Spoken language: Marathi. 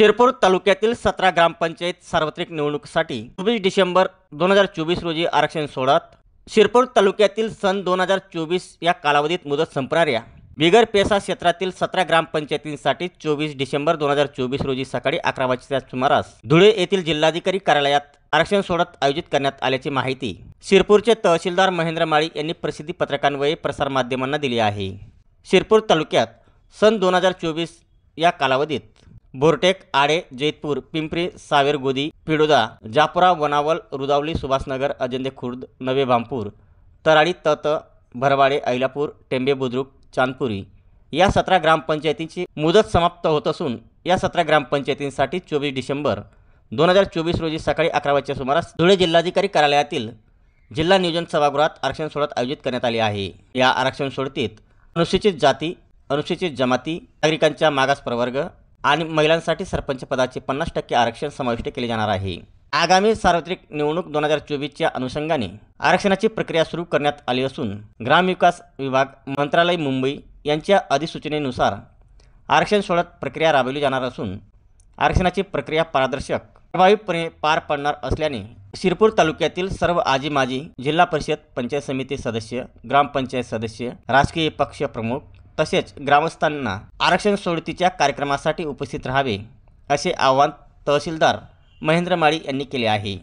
शिरपूर तालुक्यातील 17 ग्रामपंचायत सार्वत्रिक निवडणुकीसाठी 24 डिसेंबर 2024 रोजी आरक्षण सोडत शिरपूर तालुक्यातील सन 2024 या कालावधीत मुदत संपणाऱ्या बिगर पेसा क्षेत्रातील 17 ग्रामपंचायतींसाठी 24 डिसेंबर 2024 रोजी सकाळी 11 वाजताच्या सुमारास धुळे येथील जिल्हाधिकारी कार्यालयात आरक्षण सोडत आयोजित करण्यात आल्याची माहिती शिरपूरचे तहसीलदार महेंद्र माळी यांनी प्रसिद्धी पत्रकान्वये प्रसारमाध्यमांना दिली आहे। शिरपूर तालुक्यात सन 2024 या कालावधीत बोरटेक, आडे, जैतपूर, पिंपरी, सावेरगोदी, पिडोदा, जापुरा, वनावल, रुदावली, सुभाषनगर, अजंदे खुर्द, नवे भामपूर, तराडी, तत, भरवाडे, ऐलापूर, टेंबे बुद्रुक, चांदपुरी या 17 ग्रामपंचायतींची मुदत समाप्त होत असून या 17 ग्रामपंचायतींसाठी 24 डिसेंबर 2024 रोजी सकाळी 11 वाजच्या सुमारास धुळे जिल्हाधिकारी कार्यालयातील जिल्हा नियोजन सभागृहात आरक्षण सोडत आयोजित करण्यात आली आहे। या आरक्षण सोडतीत अनुसूचित जाती, अनुसूचित जमाती, नागरिकांच्या मागास प्रवर्ग आणि महिलांसाठी सरपंच पदाचे 50% आरक्षण समाविष्ट केले जाणार आहे। आगामी सार्वत्रिक निवडणूक 2024च्या अनुषंगाने आरक्षणाची प्रक्रिया सुरू करण्यात आली असून ग्रामविकास विभाग, मंत्रालय मुंबई यांच्या अधिसूचनेनुसार आरक्षण सोडत प्रक्रिया राबवली जाणार असून आरक्षणाची प्रक्रिया पारदर्शक प्रभावीपणे पार पडणार असल्याने शिरपूर तालुक्यातील सर्व आजी माजी, जिल्हा परिषद, पंचायत समिती सदस्य, ग्रामपंचायत सदस्य, राजकीय पक्ष प्रमुख तसेच ग्रामस्थांना आरक्षण सोडतीच्या कार्यक्रमासाठी उपस्थित राहावे असे आवाहन तहसीलदार महेंद्र माळी यांनी केले आहे।